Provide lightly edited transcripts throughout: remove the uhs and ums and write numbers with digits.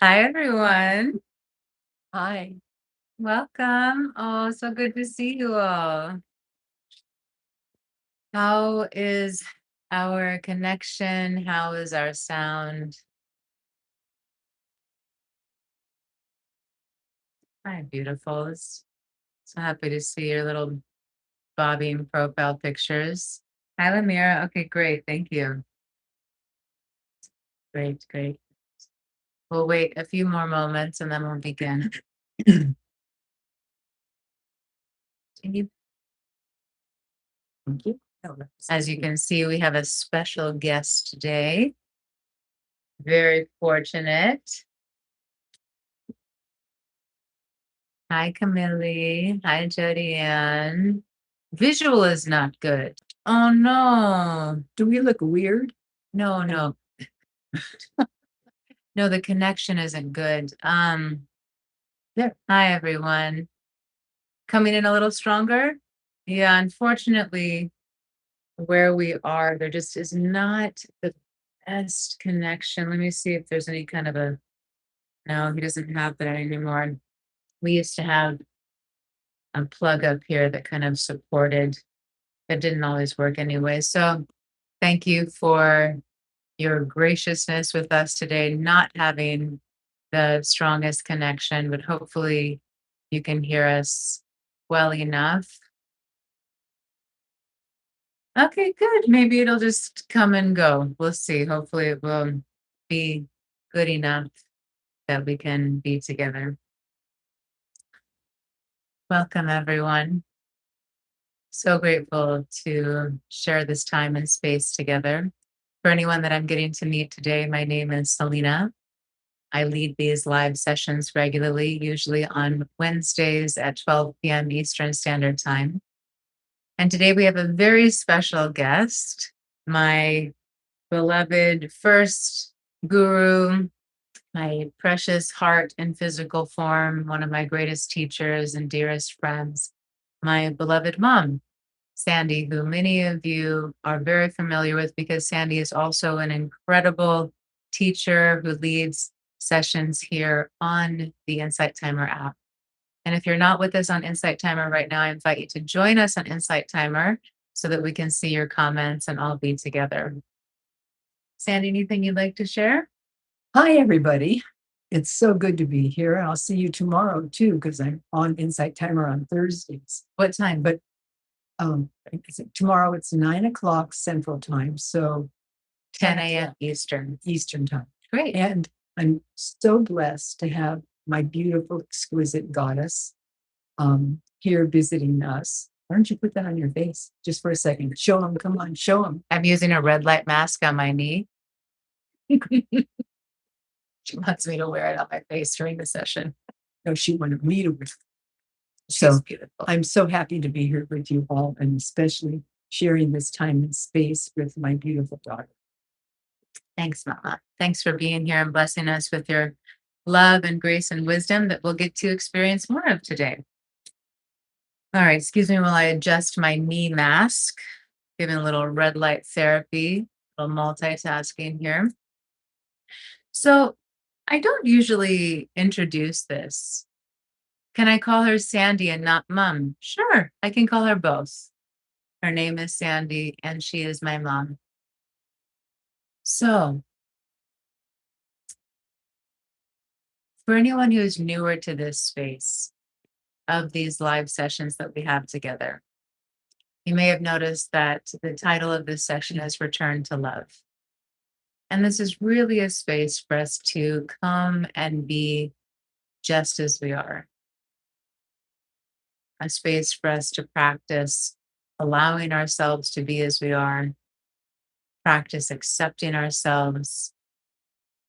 Hi, everyone. Hi. Welcome. Oh, so good to see you all. How is our connection? How is our sound? Hi, beautifuls. So happy to see your little bobbing profile pictures. Hi, Lamira. Okay, great. Thank you. Great, great. We'll wait a few more moments and then we'll begin. Thank you. Thank you. As you can see, we have a special guest today. Very fortunate. Hi, Camille. Hi, Jody Ann. Visual is not good. Oh no. Do we look weird? No, no. No, the connection isn't good. There. Hi, everyone. Coming in a little stronger? Yeah, unfortunately, where we are, there just is not the best connection. Let me see if there's any kind of a no, he doesn't have that anymore. We used to have a plug up here that kind of supported, that didn't always work anyway. So thank you for your graciousness with us today, not having the strongest connection, but hopefully you can hear us well enough. Okay, good. Maybe it'll just come and go. We'll see. Hopefully it will be good enough that we can be together. Welcome, everyone. So grateful to share this time and space together. For anyone that I'm getting to meet today, my name is Selena. I lead these live sessions regularly, usually on Wednesdays at 12 p.m. Eastern Standard Time. And today we have a very special guest, my beloved first guru, my precious heart in physical form, one of my greatest teachers and dearest friends, my beloved mom, Sandy, who many of you are very familiar with because Sandy is also an incredible teacher who leads sessions here on the Insight Timer app. And if you're not with us on Insight Timer right now, I invite you to join us on Insight Timer so that we can see your comments and all be together. Sandy, anything you'd like to share? Hi, everybody. It's so good to be here. I'll see you tomorrow too, because I'm on Insight Timer on Thursdays. What time? But tomorrow it's 9 o'clock Central Time, so 10 a.m. Eastern. Eastern Time. Great. And I'm so blessed to have my beautiful, exquisite goddess here visiting us. Why don't you put that on your face just for a second? Show them. Come on, show them. I'm using a red light mask on my knee. She wants me to wear it on my face during the session. No, she wanted me to. She's So beautiful. I'm so happy to be here with you all, and especially sharing this time and space with my beautiful daughter. Thanks, Mama. Thanks for being here and blessing us with your love and grace and wisdom that we'll get to experience more of today. All right, excuse me while I adjust my knee mask, giving a little red light therapy, a little multitasking here. So I don't usually introduce this. Can I call her Sandy and not Mom? Sure, I can call her both. Her name is Sandy and she is my mom. So for anyone who is newer to this space of these live sessions that we have together, you may have noticed that the title of this session is Return to Love. And this is really a space for us to come and be just as we are, a space for us to practice allowing ourselves to be as we are, practice accepting ourselves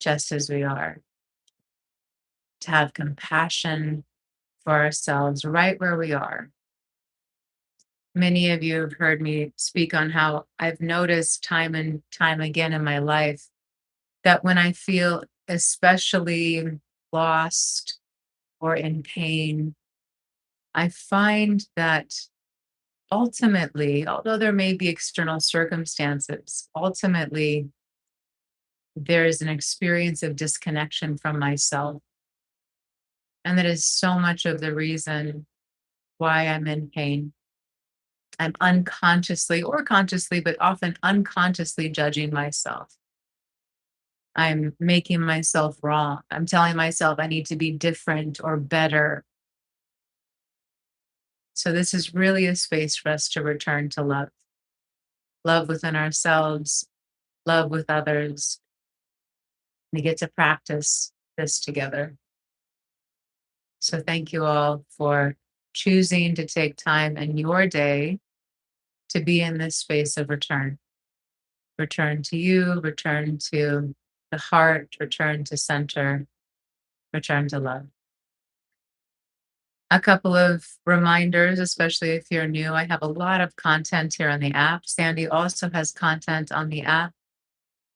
just as we are, to have compassion for ourselves right where we are. Many of you have heard me speak on how I've noticed time and time again in my life that when I feel especially lost or in pain, I find that ultimately, although there may be external circumstances, ultimately, there is an experience of disconnection from myself. And that is so much of the reason why I'm in pain. I'm unconsciously or consciously, but often unconsciously judging myself. I'm making myself wrong. I'm telling myself I need to be different or better. So, this is really a space for us to return to love, love within ourselves, love with others. We get to practice this together. So, thank you all for choosing to take time in your day to be in this space of return. Return to you, return to the heart, return to center, return to love. A couple of reminders, especially if you're new. I have a lot of content here on the app. Sandy also has content on the app.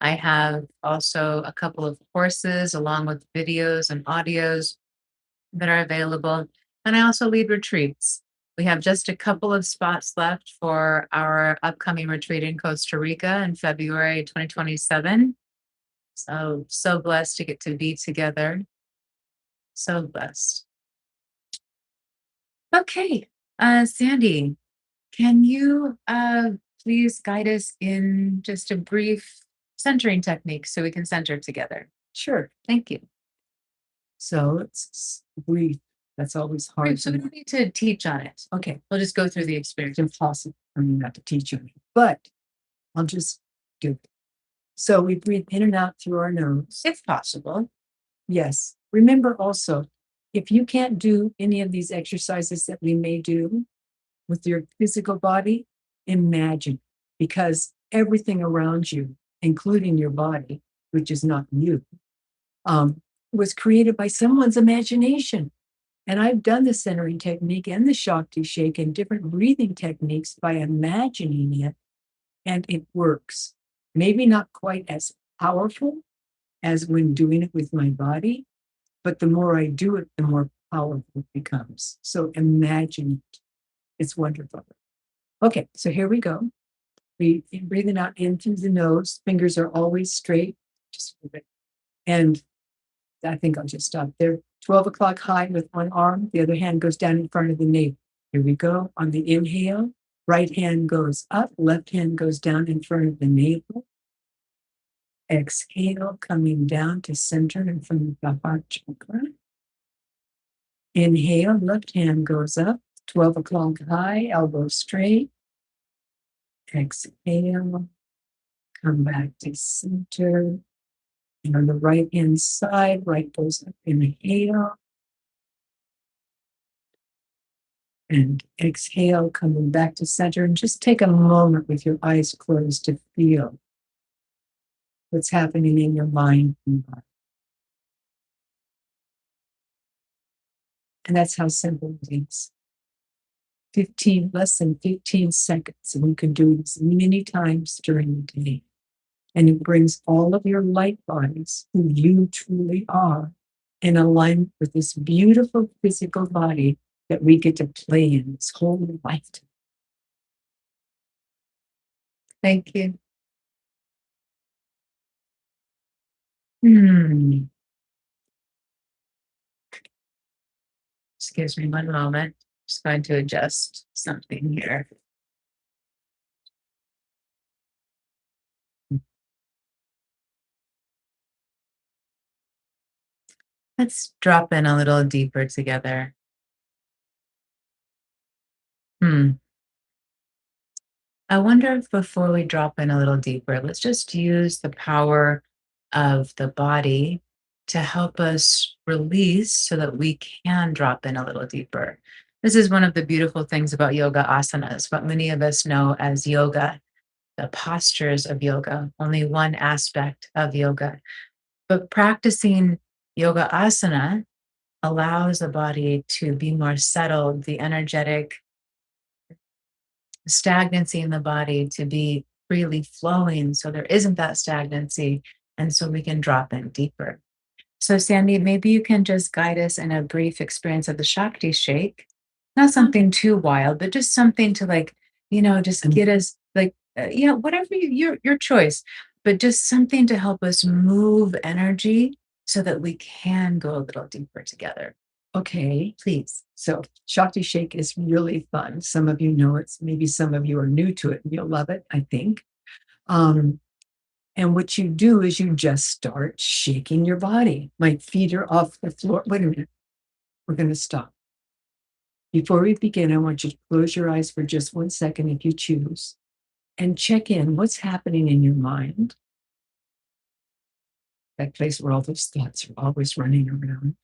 I have also a couple of courses along with videos and audios that are available. And I also lead retreats. We have just a couple of spots left for our upcoming retreat in Costa Rica in February 2027. So blessed to get to be together. So blessed. Okay, Sandy, can you please guide us in just a brief centering technique so we can center together? Sure. Thank you. So let's breathe. That's always hard. Great, so we don't need to teach on it. Okay, We'll just go through the it's experience impossible for me not to teach you, but I'll just do it. So we breathe in and out through our nose. if possible. Yes. Remember also, if you can't do any of these exercises that we may do with your physical body, imagine, because everything around you, including your body, which is not you, was created by someone's imagination. And I've done the centering technique and the Shakti shake and different breathing techniques by imagining it, and it works. Maybe not quite as powerful as when doing it with my body, but the more I do it, the more powerful it becomes. So imagine it. It's wonderful. Okay, so here we go. Breathing out in through the nose. Fingers are always straight. Just move it. And I think I'll just stop there. 12 o'clock high with one arm. The other hand goes down in front of the navel. Here we go. On the inhale, right hand goes up, left hand goes down in front of the navel. Exhale, coming down to center in front of the heart chakra. Inhale, left hand goes up, 12 o'clock high, elbow straight. Exhale, come back to center. And on the right hand side, right goes up, inhale. And exhale, coming back to center. And just take a moment with your eyes closed to feel what's happening in your mind and body. And that's how simple it is. Less than 15 seconds. And you can do it as many times during the day. And it brings all of your light bodies, who you truly are, in alignment with this beautiful physical body that we get to play in this whole lifetime. Thank you. Excuse me one moment. Just going to adjust something here. Let's drop in a little deeper together. I wonder if before we drop in a little deeper, let's just use the power of the body to help us release so that we can drop in a little deeper. This is one of the beautiful things about yoga asanas, what many of us know as yoga, the postures of yoga, only one aspect of yoga. But practicing yoga asana allows the body to be more settled, the energetic stagnancy in the body to be freely flowing so there isn't that stagnancy. And so we can drop in deeper. So, Sandy, maybe you can just guide us in a brief experience of the Shakti shake. Not something too wild, but just something to just get us yeah, whatever your choice. but just something to help us move energy so that we can go a little deeper together. Okay. Please. So Shakti Shake is really fun. Some of you know it. Maybe some of you are new to it and you'll love it, I think. Um, and what you do is you just start shaking your body. My feet are off the floor. Wait a minute. We're going to stop. Before we begin, I want you to close your eyes for just 1 second if you choose and check in what's happening in your mind, that place where all those thoughts are always running around.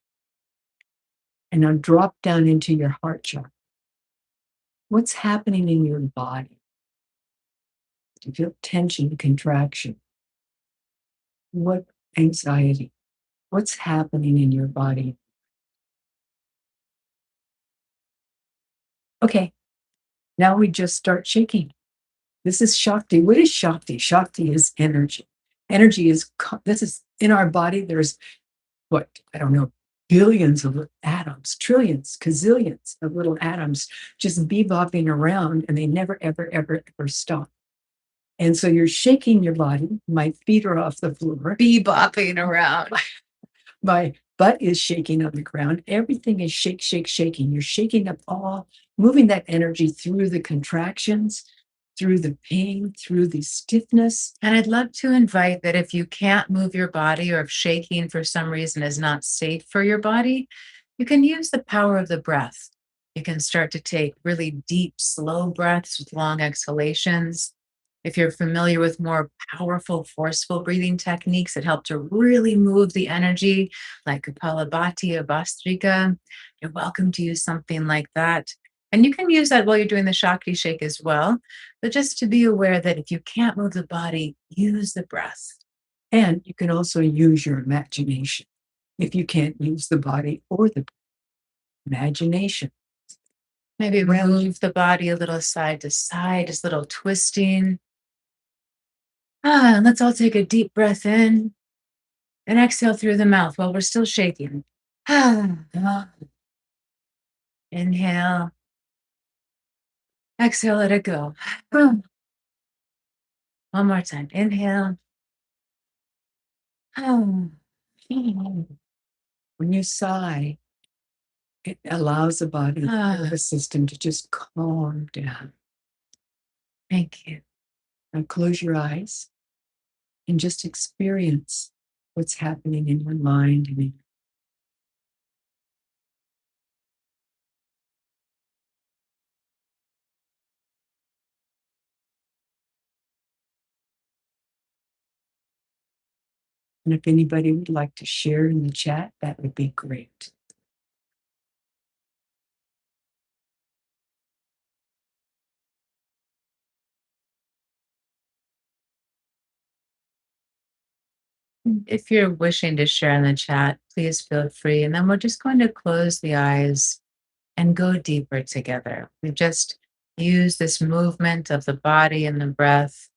And now drop down into your heart chakra. What's happening in your body? Do you feel tension, contraction? What anxiety? What's happening in your body? Okay, now we just start shaking. This is Shakti. What is Shakti? Shakti is energy. Energy is, this is in our body. There's what, I don't know, billions of atoms, trillions, gazillions of little atoms just bebopping around and they never, ever, ever, ever stop. And so you're shaking your body. My feet are off the floor. Bebopping around. My butt is shaking on the ground. Everything is shake, shake, shaking. You're shaking up all, moving that energy through the contractions, through the pain, through the stiffness. And I'd love to invite that if you can't move your body or if shaking for some reason is not safe for your body, you can use the power of the breath. You can start to take really deep, slow breaths with long exhalations. If you're familiar with more powerful, forceful breathing techniques that help to really move the energy, like Kapalabhati or Bhastrika, you're welcome to use something like that. And you can use that while you're doing the Shakti shake as well. But just to be aware that if you can't move the body, use the breath. And you can also use your imagination if you can't use the body or the imagination. Maybe Around you. move the body a little side to side, just a little twisting. And let's all take a deep breath in and exhale through the mouth while we're still shaking. Inhale, exhale, let it go. One more time. Inhale. When you sigh, it allows the body, the nervous system to just calm down. Thank you. Now close your eyes and just experience what's happening in your mind and in. And if anybody would like to share in the chat, that would be great. If you're wishing to share in the chat, please feel free. And then we're just going to close the eyes and go deeper together. We've just used this movement of the body and the breath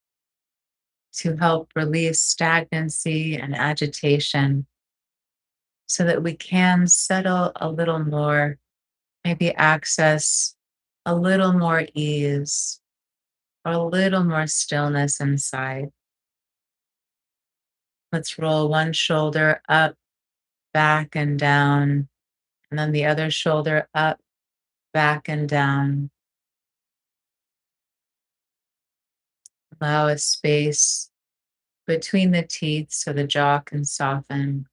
to help release stagnancy and agitation so that we can settle a little more, maybe access a little more ease or a little more stillness inside. Let's roll one shoulder up, back, and down, and then the other shoulder up, back, and down. Allow a space between the teeth so the jaw can soften.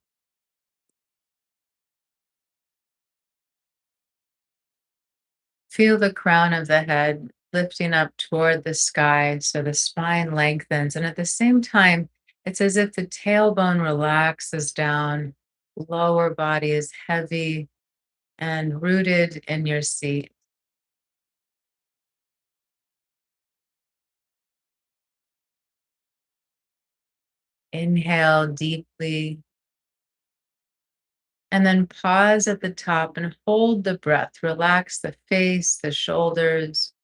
Feel the crown of the head lifting up toward the sky so the spine lengthens. And at the same time, it's as if the tailbone relaxes down, lower body is heavy and rooted in your seat. Inhale deeply and then pause at the top and hold the breath. Relax the face, the shoulders.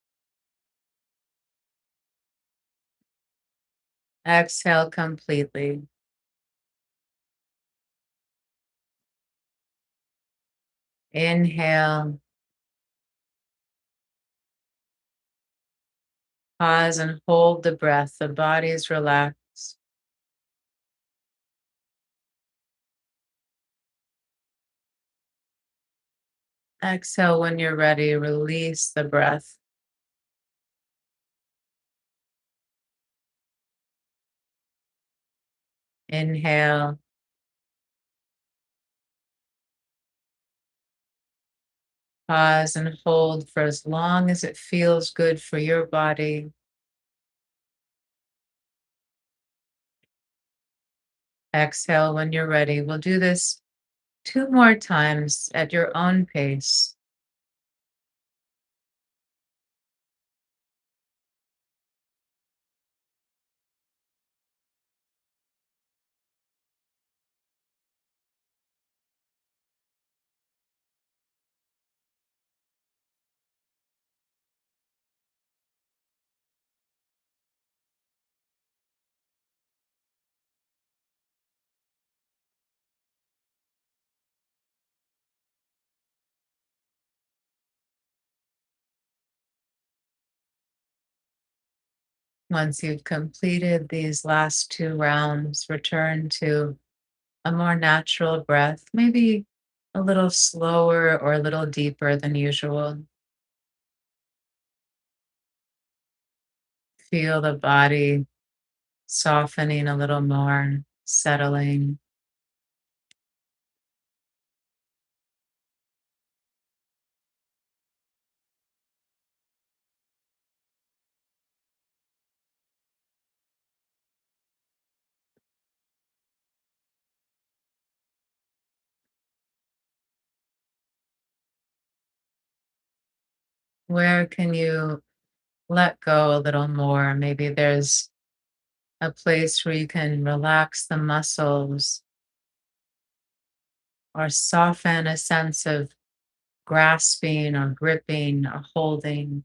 Exhale completely. Inhale, pause and hold the breath. The body is relaxed. Exhale when you're ready, release the breath. Inhale, pause and hold for as long as it feels good for your body. Exhale when you're ready. We'll do this two more times at your own pace. Once you've completed these last two rounds, return to a more natural breath, maybe a little slower or a little deeper than usual. Feel the body softening a little more, settling. Where can you let go a little more? Maybe there's a place where you can relax the muscles or soften a sense of grasping or gripping or holding.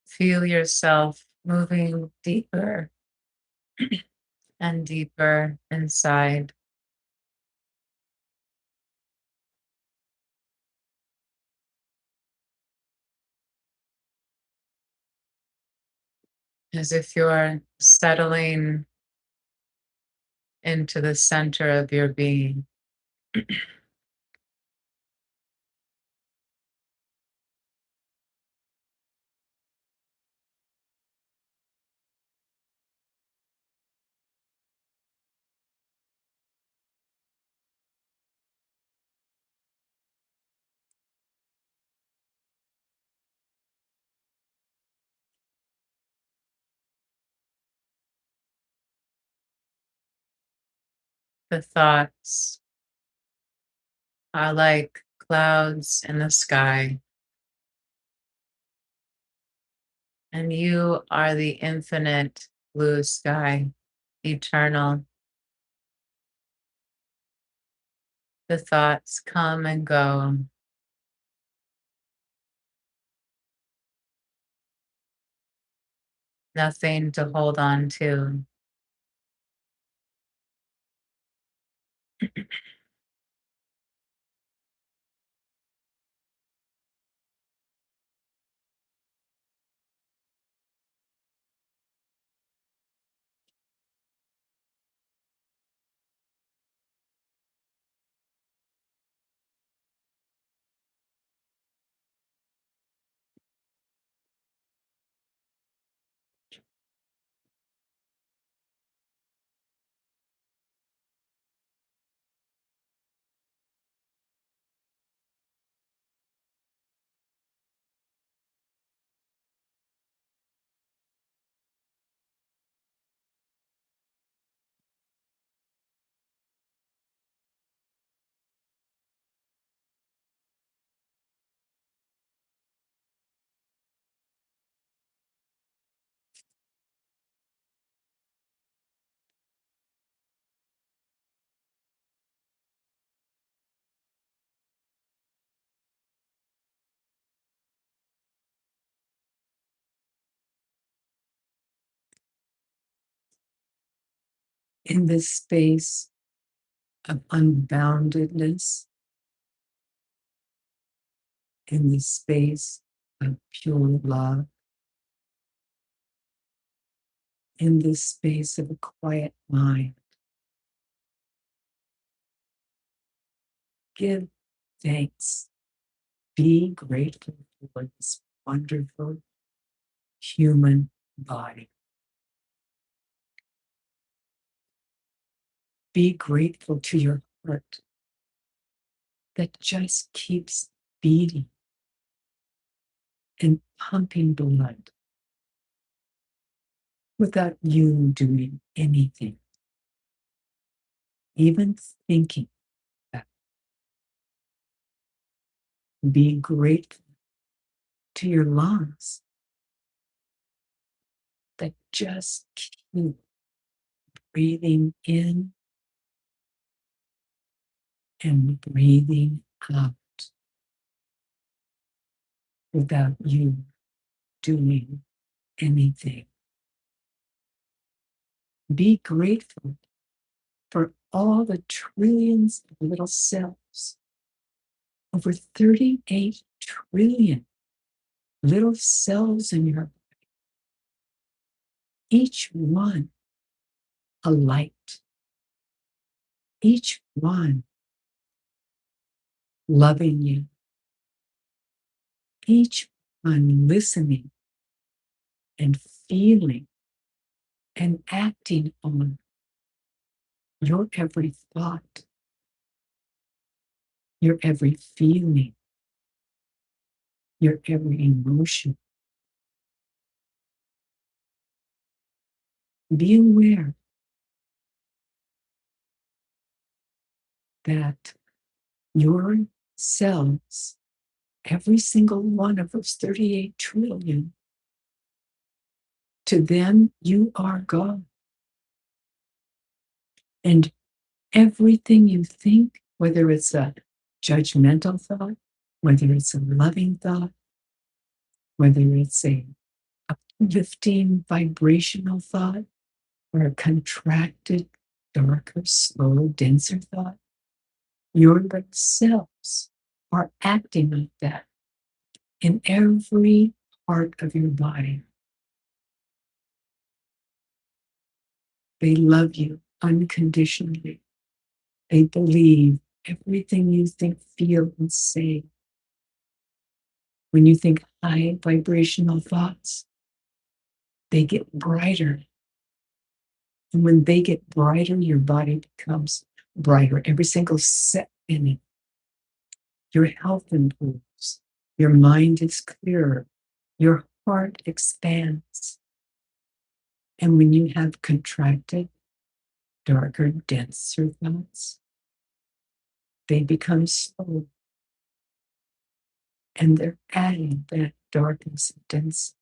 Feel yourself moving deeper and deeper inside, as if you're settling into the center of your being. The thoughts are like clouds in the sky, and you are the infinite blue sky, eternal. The thoughts come and go, nothing to hold on to. in this space of unboundedness, in this space of pure love, in this space of a quiet mind. Give thanks. Be grateful for this wonderful human body. Be grateful to your heart that just keeps beating and pumping blood without you doing anything, even thinking that. Be grateful to your lungs that just keep breathing in and breathing out without you doing anything. Be grateful for all the trillions of little cells, over 38 trillion little cells in your body, each one a light, each one loving you, each one listening and feeling and acting on your every thought, your every feeling, your every emotion. Be aware that your cells, every single one of those 38 trillion, to them, you are God. And everything you think, whether it's a judgmental thought, whether it's a loving thought, whether it's a uplifting vibrational thought, or a contracted, darker, slower, denser thought, your cells are acting like that in every part of your body. They love you unconditionally. They believe everything you think, feel, and say. When you think high vibrational thoughts, they get brighter. And when they get brighter, your body becomes brighter. Every single cell in it. Your health improves. Your mind is clearer. Your heart expands. And when you have contracted, darker, denser thoughts, they become slow. And they're adding that darkness and dense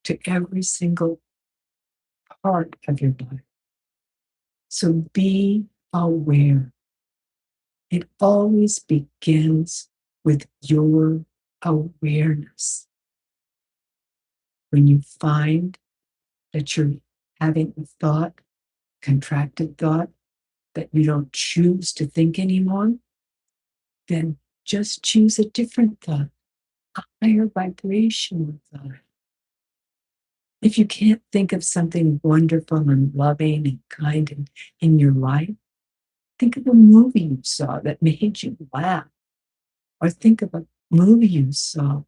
to every single part of your body. So be aware. It always begins with your awareness. When you find that you're having a thought, contracted thought, that you don't choose to think anymore, then just choose a different thought, a higher vibrational thought. If you can't think of something wonderful and loving and kind in your life, think of a movie you saw that made you laugh, or think of a movie you saw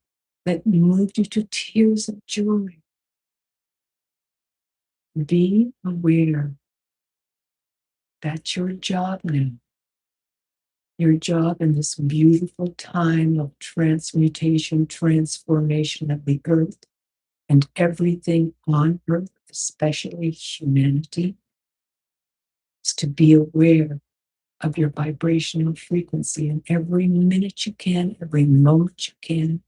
that moved you to tears of joy. Be aware that's your job now. Your job in this beautiful time of transmutation, transformation of the earth and everything on earth, especially humanity, is to be aware of your vibrational frequency. And every minute you can, every moment you can,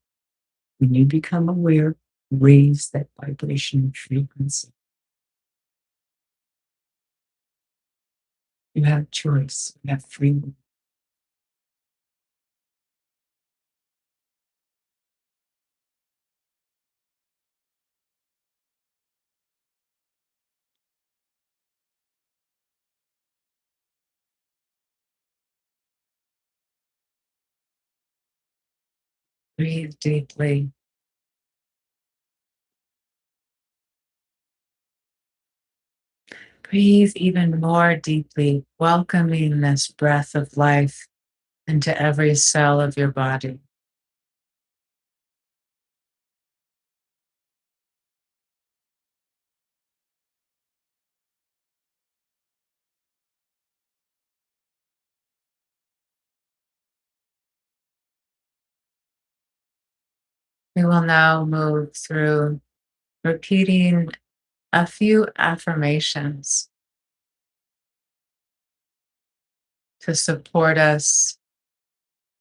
when you become aware, raise that vibrational frequency. You have choice, you have free will. Breathe deeply. Breathe even more deeply, welcoming this breath of life into every cell of your body. We will now move through repeating a few affirmations to support us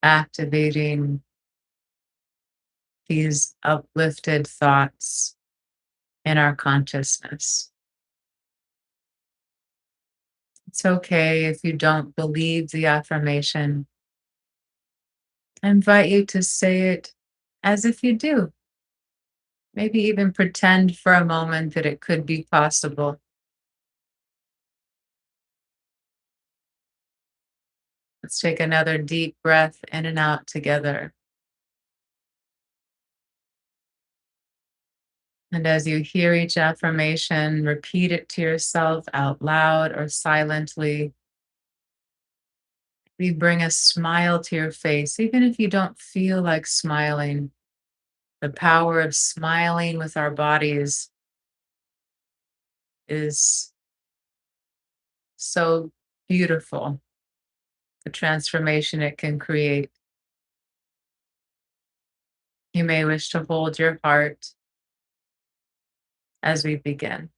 activating these uplifted thoughts in our consciousness. It's okay if you don't believe the affirmation. I invite you to say it as if you do. Maybe even pretend for a moment that it could be possible. Let's take another deep breath in and out together. And as you hear each affirmation, repeat it to yourself out loud or silently. We bring a smile to your face, even if you don't feel like smiling. The power of smiling with our bodies is so beautiful, the transformation it can create. You may wish to hold your heart as we begin.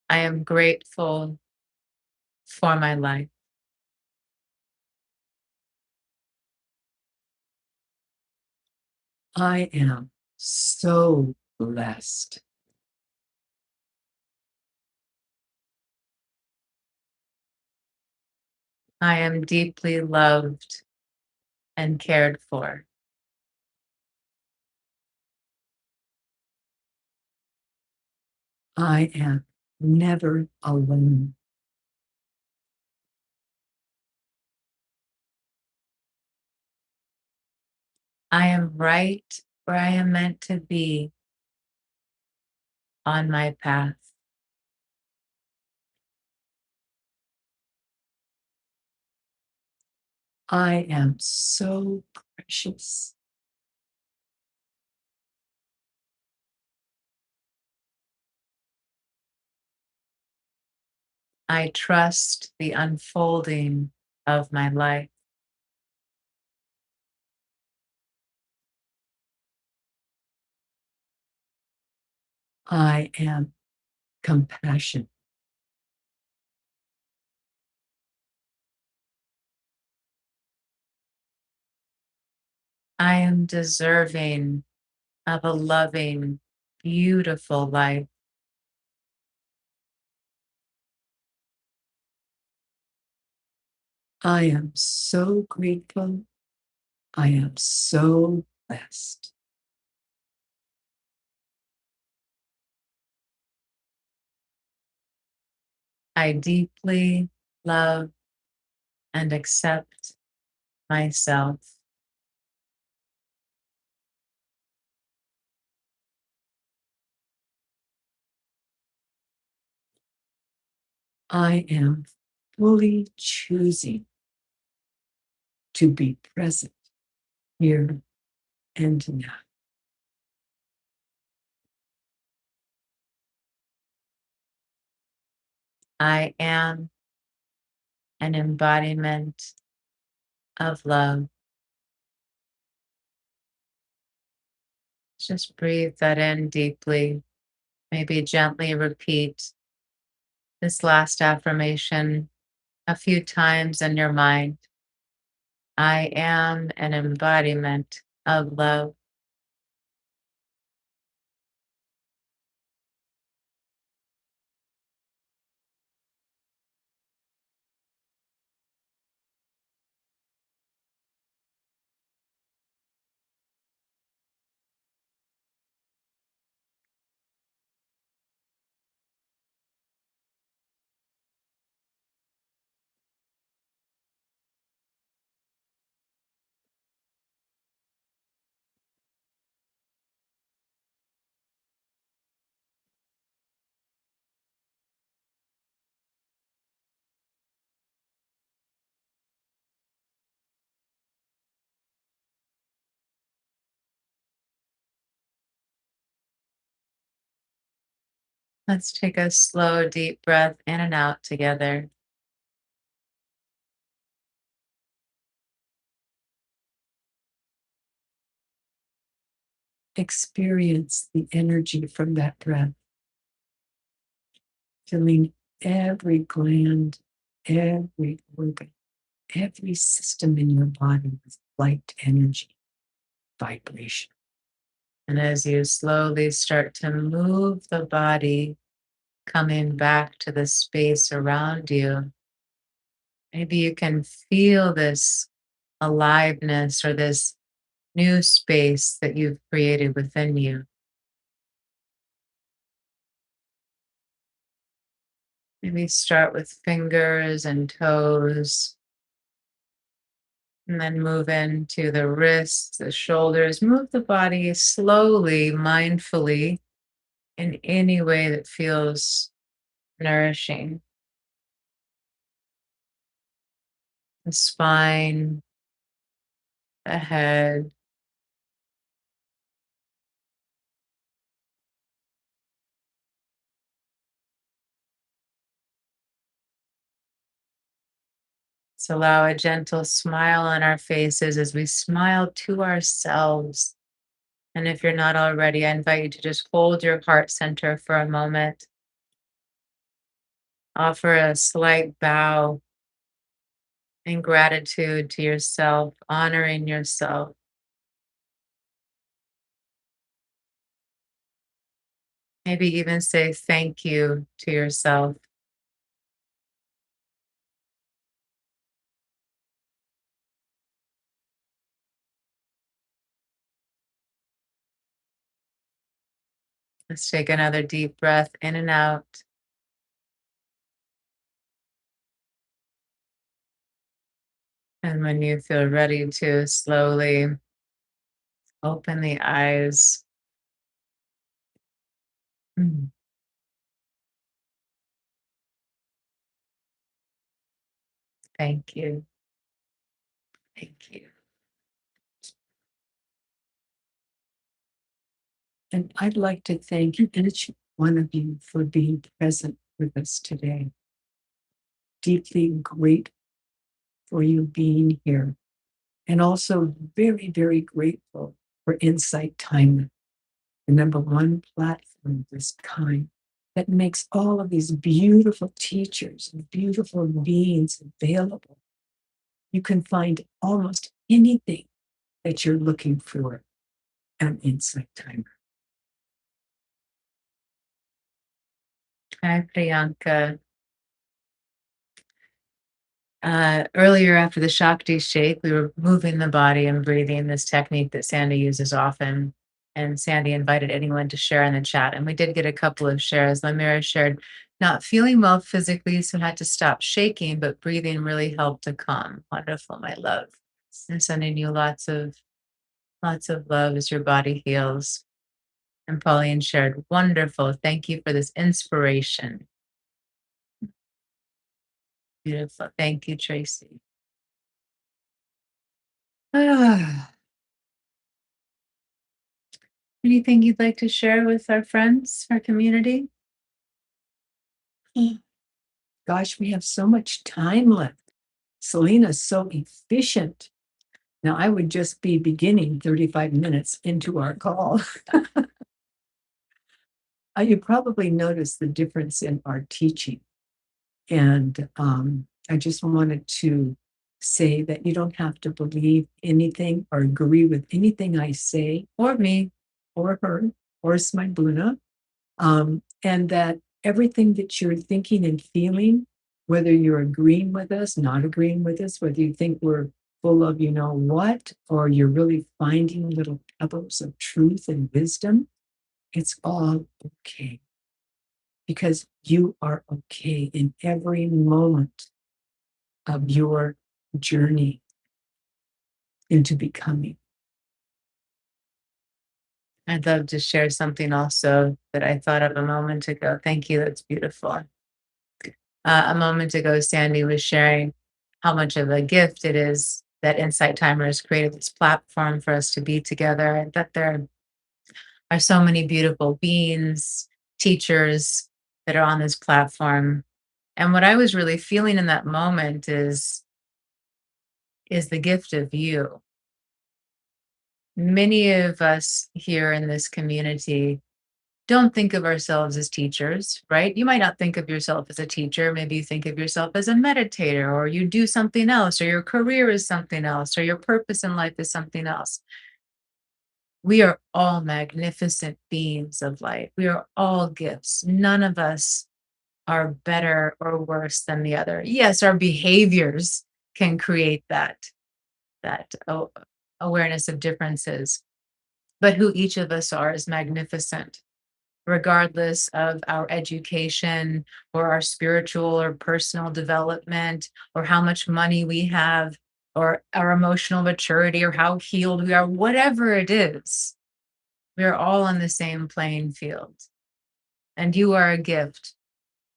I am grateful for my life. I am so blessed. I am deeply loved and cared for. I am never alone. I am right where I am meant to be on my path. I am so precious. I trust the unfolding of my life. I am compassion. I am deserving of a loving, beautiful life. I am so grateful. I am so blessed. I deeply love and accept myself. I am fully choosing to be present here and now. I am an embodiment of love. Just breathe that in deeply. Maybe gently repeat this last affirmation a few times in your mind. I am an embodiment of love. Let's take a slow, deep breath in and out together. Experience the energy from that breath, filling every gland, every organ, every system in your body with light energy, vibration. And as you slowly start to move the body, coming back to the space around you, maybe you can feel this aliveness or this new space that you've created within you. Maybe start with fingers and toes, and then move into the wrists, the shoulders. Move the body slowly, mindfully, in any way that feels nourishing. The spine, the head, let's allow a gentle smile on our faces as we smile to ourselves. And if you're not already, I invite you to just hold your heart center for a moment. Offer a slight bow in gratitude to yourself, honoring yourself. Maybe even say thank you to yourself. Let's take another deep breath in and out. And when you feel ready to slowly open the eyes. Mm, thank you. Thank you. And I'd like to thank each one of you for being present with us today. Deeply grateful for you being here. And also very, very grateful for Insight Timer, the number one platform of this kind that makes all of these beautiful teachers and beautiful beings available. You can find almost anything that you're looking for on Insight Timer. Hi, Priyanka. Earlier after the Shakti shake, we were moving the body and breathing, this technique that Sandy uses often. And Sandy invited anyone to share in the chat. And we did get a couple of shares. Lamira shared, not feeling well physically, so had to stop shaking, but breathing really helped to calm. Wonderful, my love. And sending you lots of love as your body heals. And Pauline shared, wonderful. Thank you for this inspiration. Beautiful. Thank you, Tracy. Ah. Anything you'd like to share with our friends, our community? Gosh, we have so much time left. Selena's so efficient. Now, I would just be beginning 35 minutes into our call. You probably noticed the difference in our teaching. And I just wanted to say that you don't have to believe anything or agree with anything I say, Or me. or her, or Smybuna. And that everything that you're thinking and feeling, whether you're agreeing with us, not agreeing with us, whether you think we're full of you know what, or you're really finding little pebbles of truth and wisdom, it's all okay. Because you are okay in every moment of your journey into becoming. I'd love to share something also that I thought of a moment ago. Thank you. That's beautiful. A moment ago, Sandy was sharing how much of a gift it is that Insight Timer has created this platform for us to be together, and that there are so many beautiful beings, teachers, that are on this platform. And what I was really feeling in that moment is the gift of you. Many of us here in this community don't think of ourselves as teachers, right? You might not think of yourself as a teacher. Maybe you think of yourself as a meditator, or you do something else, or your career is something else, or your purpose in life is something else. We are all magnificent beings of light. We are all gifts. None of us are better or worse than the other. Yes, our behaviors can create that awareness of differences, but who each of us are is magnificent, regardless of our education or our spiritual or personal development or how much money we have or our emotional maturity or how healed we are, whatever it is, we're all on the same playing field. And you are a gift.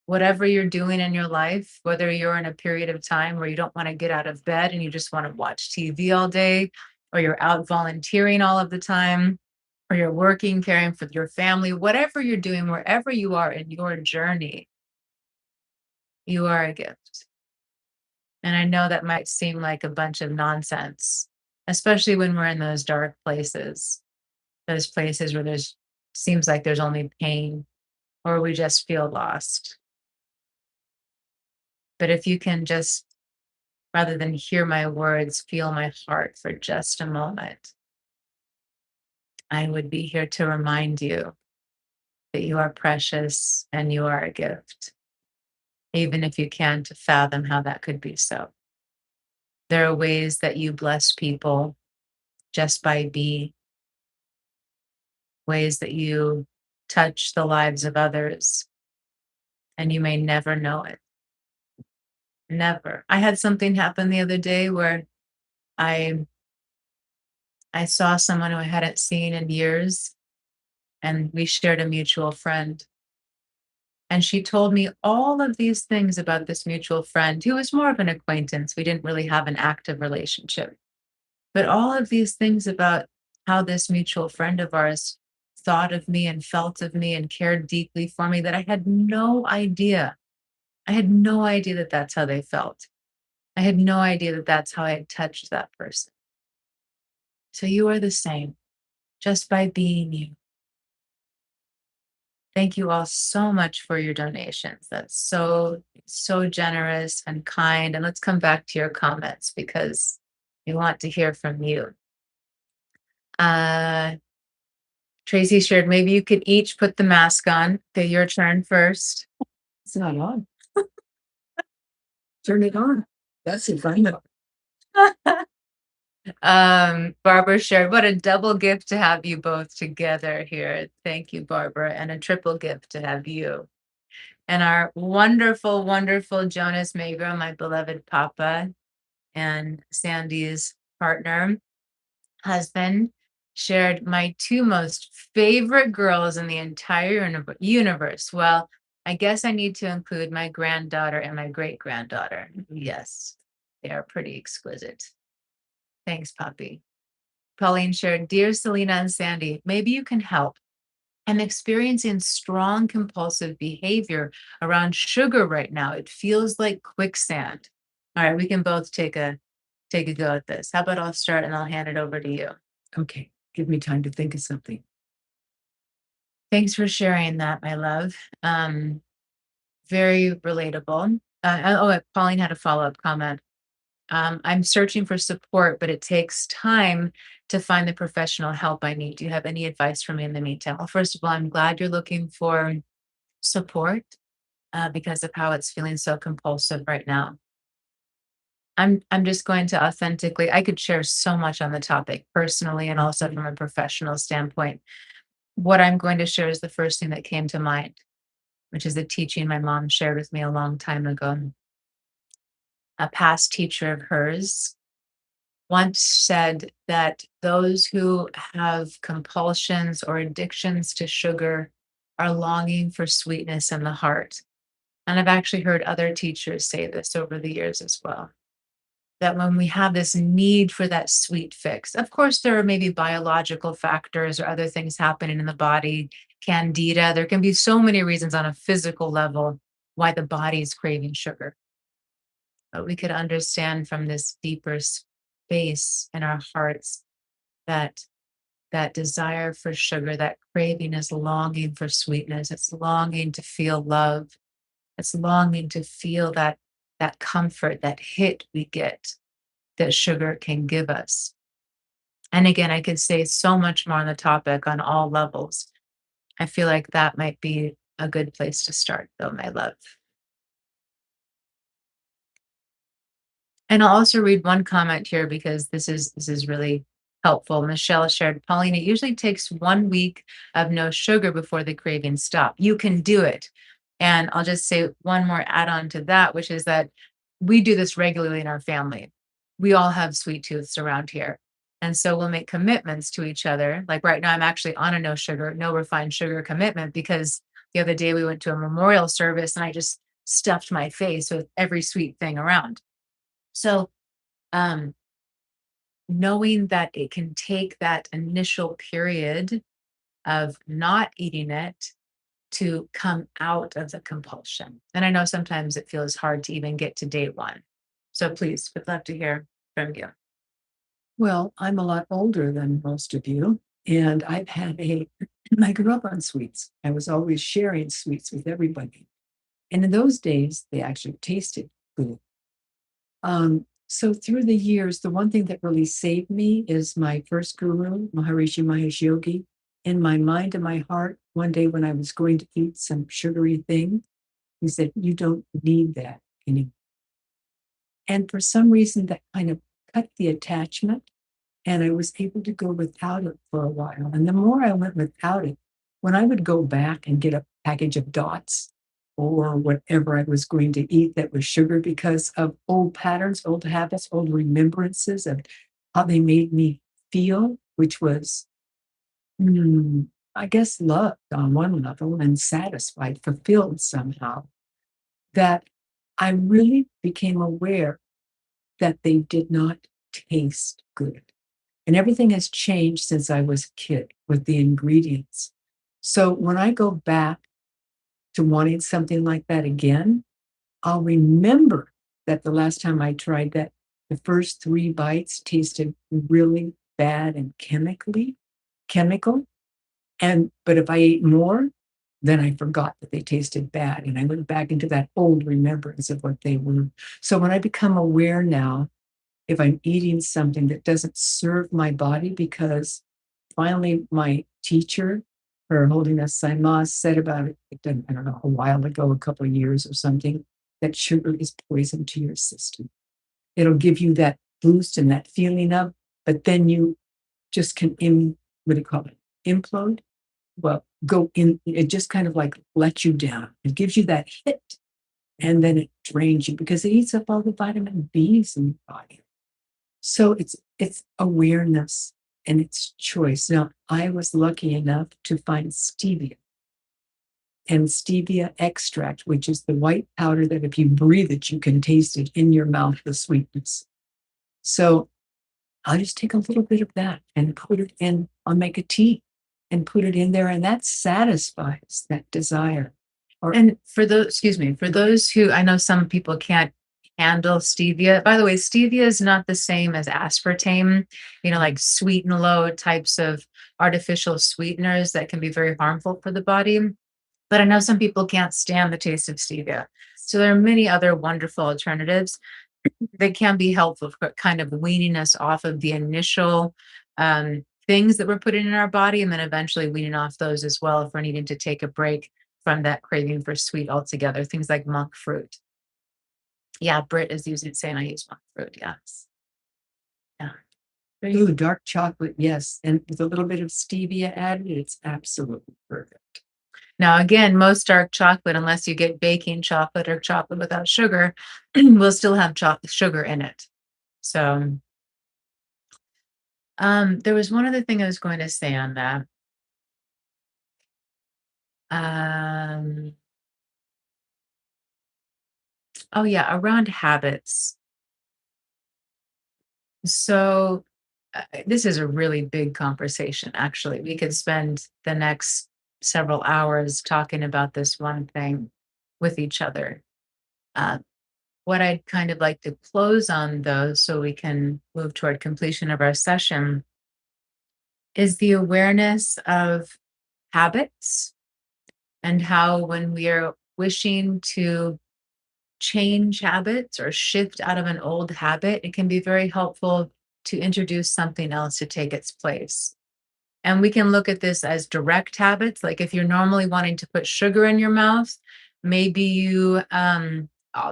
Whatever you're doing in your life, whether you're in a period of time where you don't want to get out of bed and you just want to watch TV all day, or you're out volunteering all of the time, or you're working, caring for your family, whatever you're doing, wherever you are in your journey, you are a gift. And I know that might seem like a bunch of nonsense, especially when we're in those dark places, those places where there's seems like there's only pain or we just feel lost. But if you can just, rather than hear my words, feel my heart for just a moment, I would be here to remind you that you are precious and you are a gift, even if you can't fathom how that could be so. There are ways that you bless people just by being, ways that you touch the lives of others, and you may never know it. Never. I had something happen the other day where I I saw someone who I hadn't seen in years, and we shared a mutual friend. And she told me all of these things about this mutual friend who was more of an acquaintance. We didn't really have an active relationship, but all of these things about how this mutual friend of ours thought of me and felt of me and cared deeply for me that I had no idea. I had no idea that that's how they felt. I had no idea that that's how I had touched that person. So you are the same just by being you. Thank you all so much for your donations. That's so generous and kind. And let's come back to your comments because we want to hear from you. Uh, Tracy shared, maybe you could each put the mask on. Okay, your turn first. It's not on. Turn it on. That's it. I know. Barbara shared, what a double gift to have you both together here. Thank you, Barbara, and a triple gift to have you. And our wonderful, wonderful Jonas Magro, my beloved Papa, and Sandy's partner, husband, shared my two most favorite girls in the entire universe. Well, I guess I need to include my granddaughter and my great granddaughter. Yes, they are pretty exquisite. Thanks, Poppy. Pauline shared, dear Selena and Sandy, maybe you can help. I'm experiencing strong compulsive behavior around sugar right now. It feels like quicksand. All right, we can both take a go at this. How about I'll start and I'll hand it over to you. Okay. Give me time to think of something. Thanks for sharing that, my love. Very relatable. Pauline had a follow-up comment. I'm searching for support, but it takes time to find the professional help I need. Do you have any advice for me in the meantime? Well, first of all, I'm glad you're looking for support because of how it's feeling so compulsive right now. I'm just going to authentically, I could share so much on the topic personally and also from a professional standpoint. What I'm going to share is the first thing that came to mind, which is the teaching my mom shared with me a long time ago. A past teacher of hers once said that those who have compulsions or addictions to sugar are longing for sweetness in the heart. And I've actually heard other teachers say this over the years as well. That when we have this need for that sweet fix, of course, there are maybe biological factors or other things happening in the body, candida. There can be so many reasons on a physical level why the body is craving sugar. But we could understand from this deeper space in our hearts that that desire for sugar, that craving is longing for sweetness. It's longing to feel love. It's longing to feel that comfort, that hit we get that sugar can give us. And again, I could say so much more on the topic on all levels. I feel like that might be a good place to start, though, my love. And I'll also read one comment here because this is really helpful. Michelle shared, Pauline, it usually takes 1 week of no sugar before the cravings stop. You can do it. And I'll just say one more add on to that, which is that we do this regularly in our family. We all have sweet tooths around here. And so we'll make commitments to each other. Like right now, I'm actually on a no sugar, no refined sugar commitment because the other day we went to a memorial service and I just stuffed my face with every sweet thing around. So, um, knowing that it can take that initial period of not eating it to come out of the compulsion. And I know sometimes it feels hard to even get to day one. So please, would love to hear from you. Well, I'm a lot older than most of you, and I've had a I grew up on sweets. I was always sharing sweets with everybody. And in those days, they actually tasted good. So through the years, the one thing that really saved me is my first guru, Maharishi Mahesh Yogi. In my mind and my heart, one day when I was going to eat some sugary thing, he said, "You don't need that anymore." And for some reason, that kind of cut the attachment, and I was able to go without it for a while. And the more I went without it, when I would go back and get a package of dots or whatever I was going to eat that was sugar because of old patterns, old habits, old remembrances of how they made me feel, which was, I guess, loved on one level and satisfied, fulfilled somehow, that I really became aware that they did not taste good. And everything has changed since I was a kid with the ingredients. So when I go back to wanting something like that again, I'll remember that the last time I tried that, the first 3 bites tasted really bad and chemical. And but if I ate more, then I forgot that they tasted bad. And I went back into that old remembrance of what they were. So when I become aware now, if I'm eating something that doesn't serve my body, because finally my teacher, her Holiness Saimas, said about it, I don't know, a while ago, a couple of years or something, that sugar is poison to your system. It'll give you that boost and that feeling of, but then you just can, what do you call it? Implode? Well, go in, it just kind of like lets you down. It gives you that hit and then it drains you because it eats up all the vitamin B's in your body. So it's awareness and it's choice. Now, I was lucky enough to find stevia and stevia extract, which is the white powder that if you breathe it, you can taste it in your mouth, the sweetness. So I'll just take a little bit of that and put it in. I'll make a tea and put it in there, and that satisfies that desire. Or And for those, excuse me, for those who I know some people can't handle stevia. By the way, stevia is not the same as aspartame, like sweet and low types of artificial sweeteners that can be very harmful for the body. But I know some people can't stand the taste of stevia. So there are many other wonderful alternatives that can be helpful for kind of weaning us off of the initial things that we're putting in our body and then eventually weaning off those as well if we're needing to take a break from that craving for sweet altogether. Things like monk fruit. Yeah, Brit is using saying I use monk fruit. Yes. Yeah. ooh, dark chocolate, yes. And with a little bit of stevia added, it's absolutely perfect. Now, again, most dark chocolate, unless you get baking chocolate or chocolate without sugar, will still have sugar in it. So, there was one other thing I was going to say on that. Um, oh yeah, around habits. So, this is a really big conversation. Actually, we could spend the next several hours talking about this one thing with each other. Uh, what I'd kind of like to close on, though, so we can move toward completion of our session, is the awareness of habits and how when we are wishing to change habits or shift out of an old habit, it can be very helpful to introduce something else to take its place. And we can look at this as direct habits. Like if you're normally wanting to put sugar in your mouth, maybe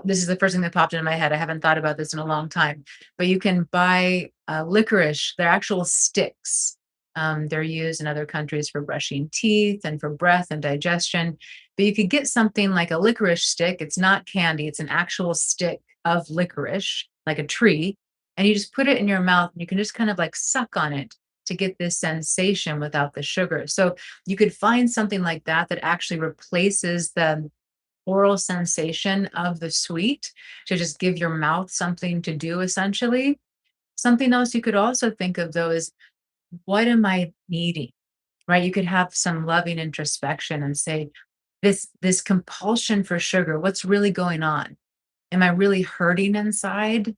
this is the first thing that popped into my head. I haven't thought about this in a long time, but you can buy licorice. They're actual sticks. They're used in other countries for brushing teeth and for breath and digestion. But you could get something like a licorice stick. It's not candy, it's an actual stick of licorice, like a tree. And you just put it in your mouth and you can just kind of like suck on it to get this sensation without the sugar. So you could find something like that that actually replaces the oral sensation of the sweet to just give your mouth something to do essentially. Something else you could also think of though is, what am I needing? Right? You could have some loving introspection and say, this compulsion for sugar, what's really going on? Am I really hurting inside?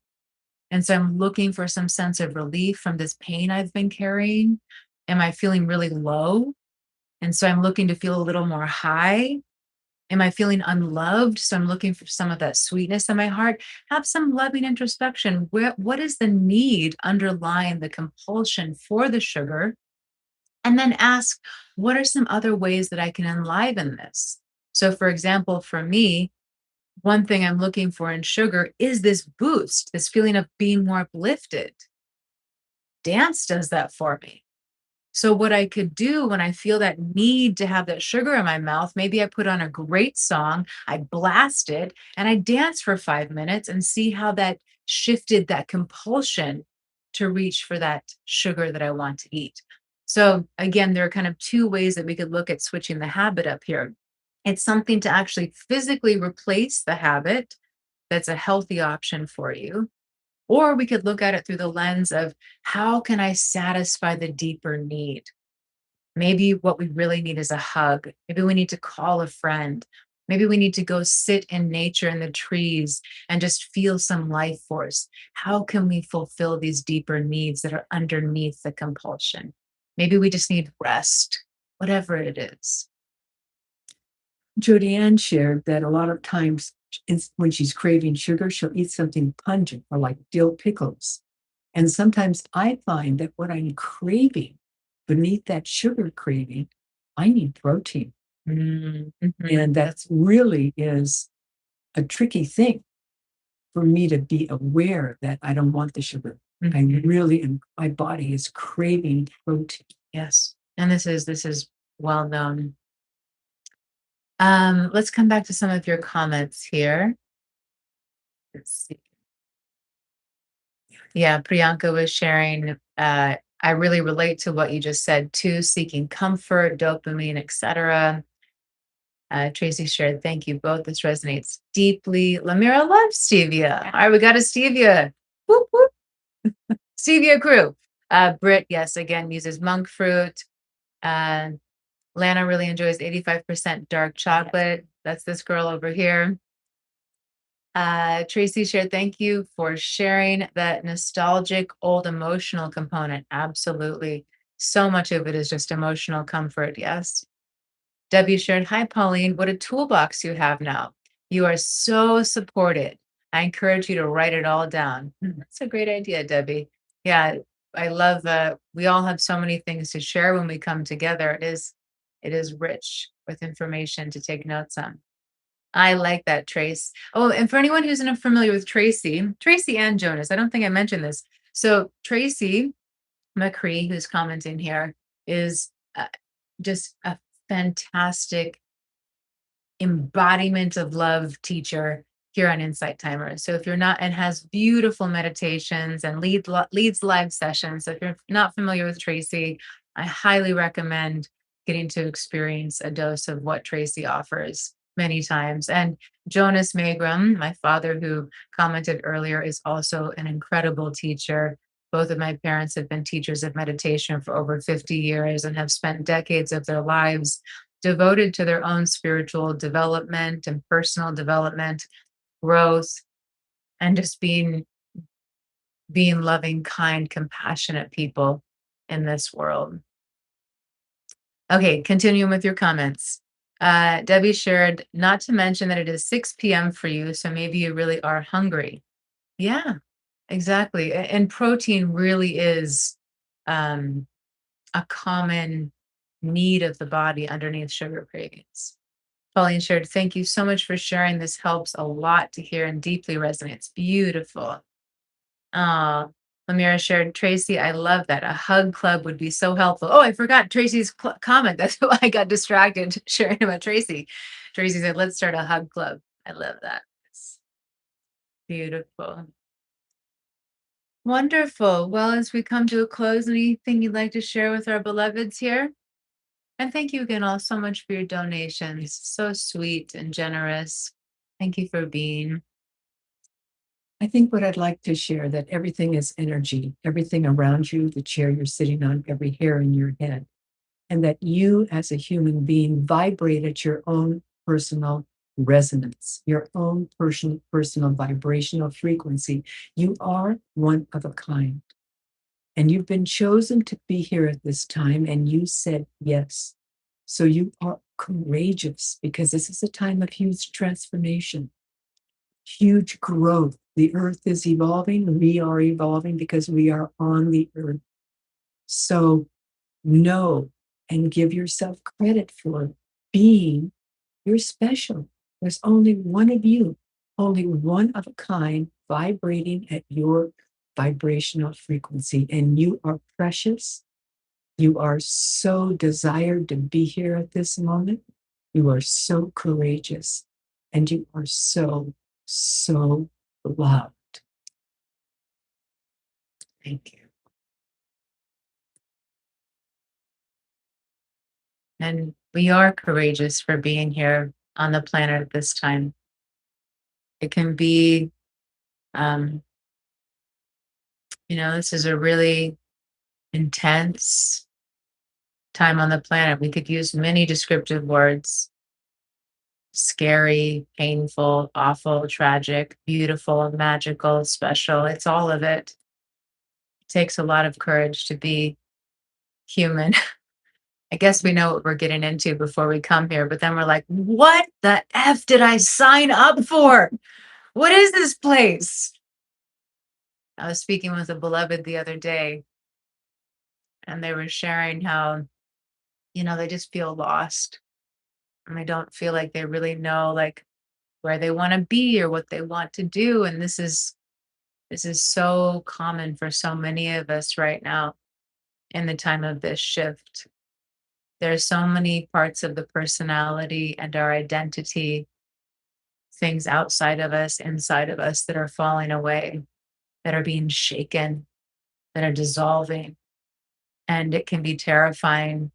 And so I'm looking for some sense of relief from this pain I've been carrying. Am I feeling really low? And so I'm looking to feel a little more high. Am I feeling unloved? So I'm looking for some of that sweetness in my heart. Have some loving introspection. What is the need underlying the compulsion for the sugar? And then ask, what are some other ways that I can enliven this? So, for example, for me, one thing I'm looking for in sugar is this boost, this feeling of being more uplifted. Dance does that for me. So, what I could do when I feel that need to have that sugar in my mouth, maybe I put on a great song, I blast it, and I dance for 5 minutes and see how that shifted that compulsion to reach for that sugar that I want to eat. So, again, there are kind of two ways that we could look at switching the habit up here. It's something to actually physically replace the habit that's a healthy option for you. Or we could look at it through the lens of, how can I satisfy the deeper need? Maybe what we really need is a hug. Maybe we need to call a friend. Maybe we need to go sit in nature in the trees and just feel some life force. How can we fulfill these deeper needs that are underneath the compulsion? Maybe we just need rest, whatever it is. Jody Ann shared that a lot of times when she's craving sugar, she'll eat something pungent or like dill pickles. And sometimes I find that what I'm craving beneath that sugar craving, I need protein. Mm-hmm. And that really is a tricky thing for me to be aware that I don't want the sugar. I really am, my body is craving protein. Yes. And this is well known. Let's come back to some of your comments here. Let's see. Yeah, Priyanka was sharing. I really relate to what you just said too, seeking comfort, dopamine, etc. Tracy shared, thank you both. This resonates deeply. Lamira loves stevia. All right, we got a stevia. Whoop, whoop. Stevia crew. Britt, yes, again, uses monk fruit. Uh, Lana really enjoys 85% dark chocolate. That's this girl over here. Tracy shared, thank you for sharing that nostalgic old emotional component. Absolutely. So much of it is just emotional comfort. Yes. Debbie shared, hi, Pauline. What a toolbox you have now. You are so supported. I encourage you to write it all down. That's a great idea, Debbie. Yeah, I love that. We all have so many things to share when we come together. It is rich with information to take notes on. I like that, Trace. Oh, and for anyone who's not familiar with Tracy and Jonas, I don't think I mentioned this. So Tracy McCree, who's commenting here, is just a fantastic embodiment of love teacher here on Insight Timer. So if you're not, and has beautiful meditations and leads live sessions. So if you're not familiar with Tracy, I highly recommend getting to experience a dose of what Tracy offers many times. And Jonas Magrum, my father, who commented earlier, is also an incredible teacher. Both of my parents have been teachers of meditation for over 50 years and have spent decades of their lives devoted to their own spiritual development and personal development, growth, and just being loving, kind, compassionate people in this world. Okay, continuing with your comments. Debbie shared, not to mention that it is 6 p.m. for you, so maybe you really are hungry. Yeah, exactly. And protein really is um, a common need of the body underneath sugar cravings. Pauline shared, thank you so much for sharing. This helps a lot to hear and deeply resonates. Beautiful. Lamira shared, Tracy, I love that. A hug club would be so helpful. Oh, I forgot Tracy's comment. That's why I got distracted sharing about Tracy. Tracy said, let's start a hug club. I love that. It's beautiful. Wonderful. Well, as we come to a close, anything you'd like to share with our beloveds here? And thank you again all so much for your donations. So sweet and generous. Thank you for being. I think what I'd like to share that everything is energy, everything around you, the chair you're sitting on, every hair in your head, and that you as a human being vibrate at your own personal resonance, your own personal vibrational frequency. You are one of a kind. And you've been chosen to be here at this time, and you said yes. So you are courageous because this is a time of huge transformation, huge growth. The earth is evolving. We are evolving because we are on the earth. So know and give yourself credit for being, you're special. There's only one of you, only one of a kind vibrating at your vibrational frequency. And you are precious. You are so desired to be here at this moment. You are so courageous. And you are so, so loved. Thank you. And we are courageous for being here on the planet at this time. It can be, um, this is a really intense time on the planet. We could use many descriptive words: scary, painful, awful, tragic, beautiful, magical, special. It's all of it. It takes a lot of courage to be human. I guess we know what we're getting into before we come here, but then we're like, what the F did I sign up for? What is this place? I was speaking with a beloved the other day, and they were sharing how, they just feel lost, and they don't feel like they really know like where they want to be or what they want to do. And this is so common for so many of us right now in the time of this shift. There's so many parts of the personality and our identity, things outside of us, inside of us, that are falling away, that are being shaken, that are dissolving. And it can be terrifying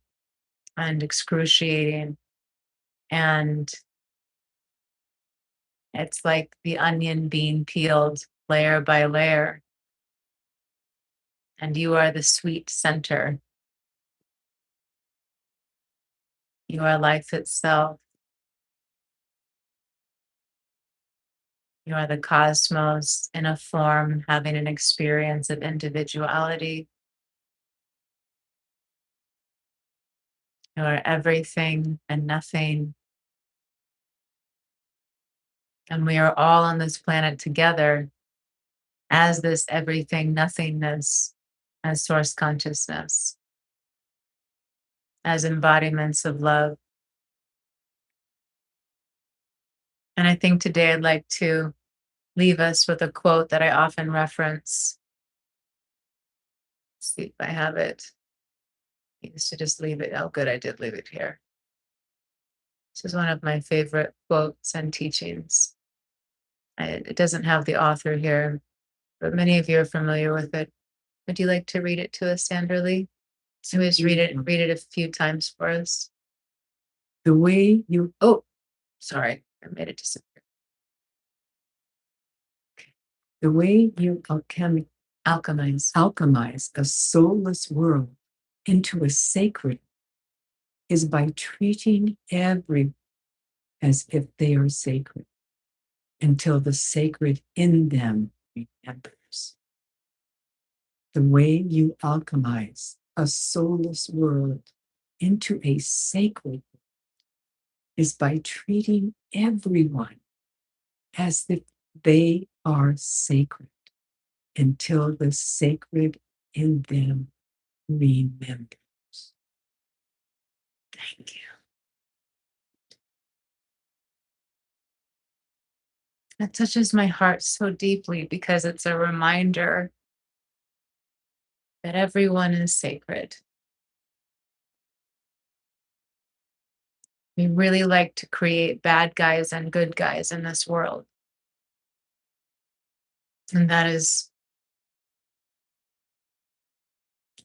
and excruciating. And it's like the onion being peeled layer by layer. And you are the sweet center. You are life itself. You are the cosmos in a form, having an experience of individuality. You are everything and nothing. And we are all on this planet together as this everything nothingness, as source consciousness, as embodiments of love. And I think today I'd like to leave us with a quote that I often reference. Let's see if I have it. I used to just leave it. Oh, good, I did leave it here. This is one of my favorite quotes and teachings. It doesn't have the author here, but many of you are familiar with it. Would you like to read it to us, Sandra Lee? So just read it a few times for us. The way you, Oh, sorry, I made it disappear. the way you Alchemize. alchemize a soulless world into a sacred is by treating everyone as if they are sacred until the sacred in them remembers. The way you alchemize a soulless world into a sacred is by treating everyone as if they are sacred until the sacred in them remembers. Thank you. That touches my heart so deeply because it's a reminder that everyone is sacred. We really like to create bad guys and good guys in this world. And that is,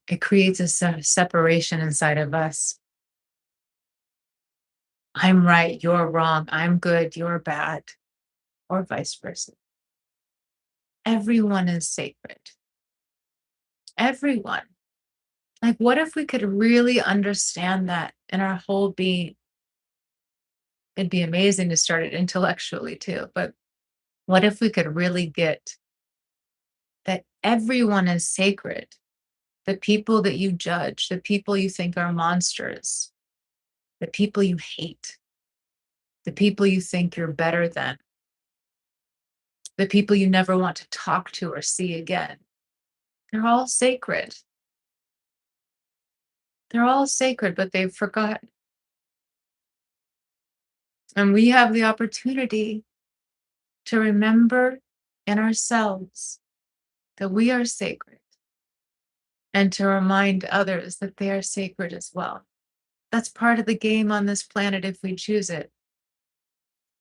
it creates a separation inside of us. I'm right, you're wrong. I'm good, you're bad, or vice versa. Everyone is sacred. Everyone. Like, what if we could really understand that in our whole being? It'd be amazing to start it intellectually too, but what if we could really get that everyone is sacred? The people that you judge, the people you think are monsters, the people you hate, the people you think you're better than, the people you never want to talk to or see again. They're all sacred. They're all sacred, but they've forgotten. And we have the opportunity to remember in ourselves that we are sacred and to remind others that they are sacred as well. That's part of the game on this planet if we choose it,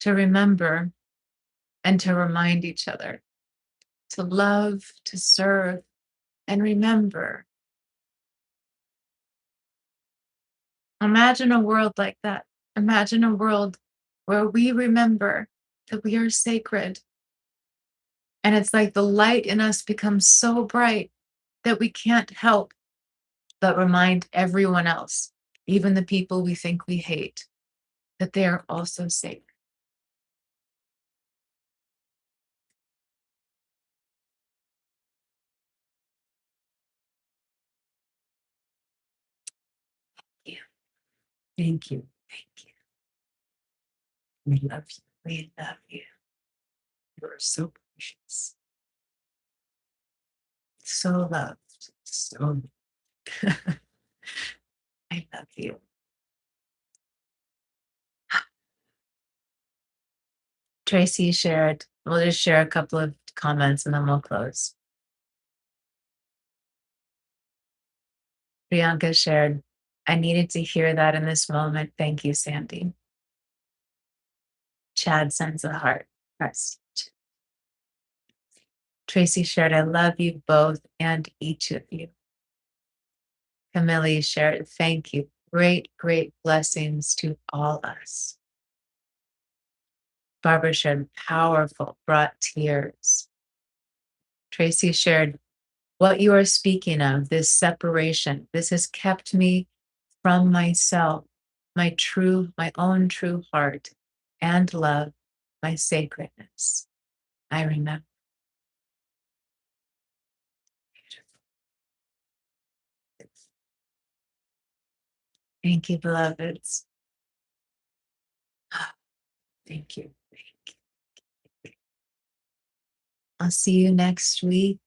to remember and to remind each other, to love, to serve, and remember. Imagine a world like that. Imagine a world where we remember that we are sacred. And it's like the light in us becomes so bright that we can't help but remind everyone else, even the people we think we hate, that they are also sacred. Yeah. Thank you. Thank you. We love you. We love you. You are so precious. So loved. So I love you. Tracy shared, we'll just share a couple of comments and then we'll close. Priyanka shared, I needed to hear that in this moment. Thank you, Sandy. Chad sends a heart. Yes. Tracy shared, I love you both and each of you. Camille shared, thank you. Great, great blessings to all us. Barbara shared, powerful, brought tears. Tracy shared, what you are speaking of, this separation, this has kept me from myself, my own true heart and love, my sacredness. I remember. Thank you, beloveds. Thank you. Thank you. I'll see you next week,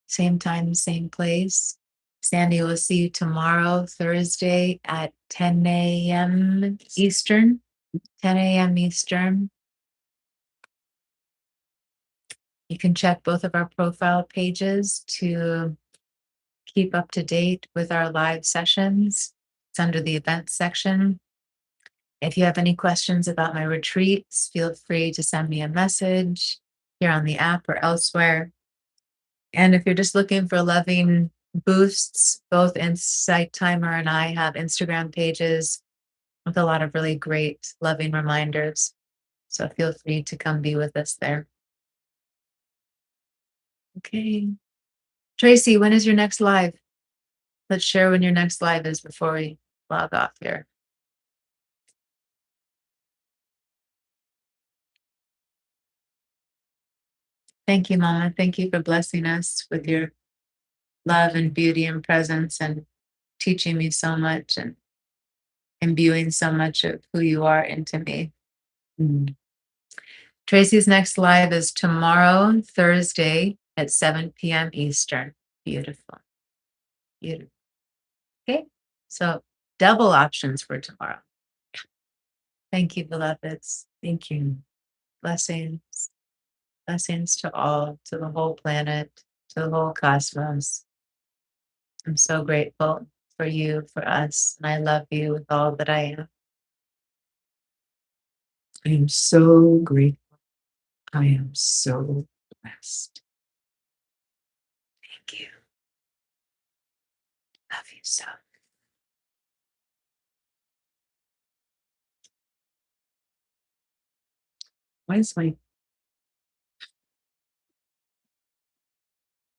same time, same place. Sandy will see you tomorrow, Thursday at 10 a.m. Eastern. 10 a.m. Eastern. You can check both of our profile pages to keep up to date with our live sessions. It's under the events section. If you have any questions about my retreats, feel free to send me a message here on the app or elsewhere. And if you're just looking for loving boosts, both Insight Timer and I have Instagram pages with a lot of really great loving reminders. So feel free to come be with us there. Okay. Tracy, when is your next live? Let's share when your next live is before we log off here. Thank you, Mama. Thank you for blessing us with your love and beauty and presence and teaching me so much and imbuing so much of who you are into me. Mm. Tracy's next live is tomorrow, Thursday at 7 p.m. Eastern. Beautiful. Beautiful. Okay. So double options for tomorrow. Thank you, beloveds. Thank you. Blessings. Blessings to all, to the whole planet, to the whole cosmos. I'm so grateful for you, for us, and I love you with all that I am. I am so grateful. I am so blessed. Thank you. Love you so. Why is my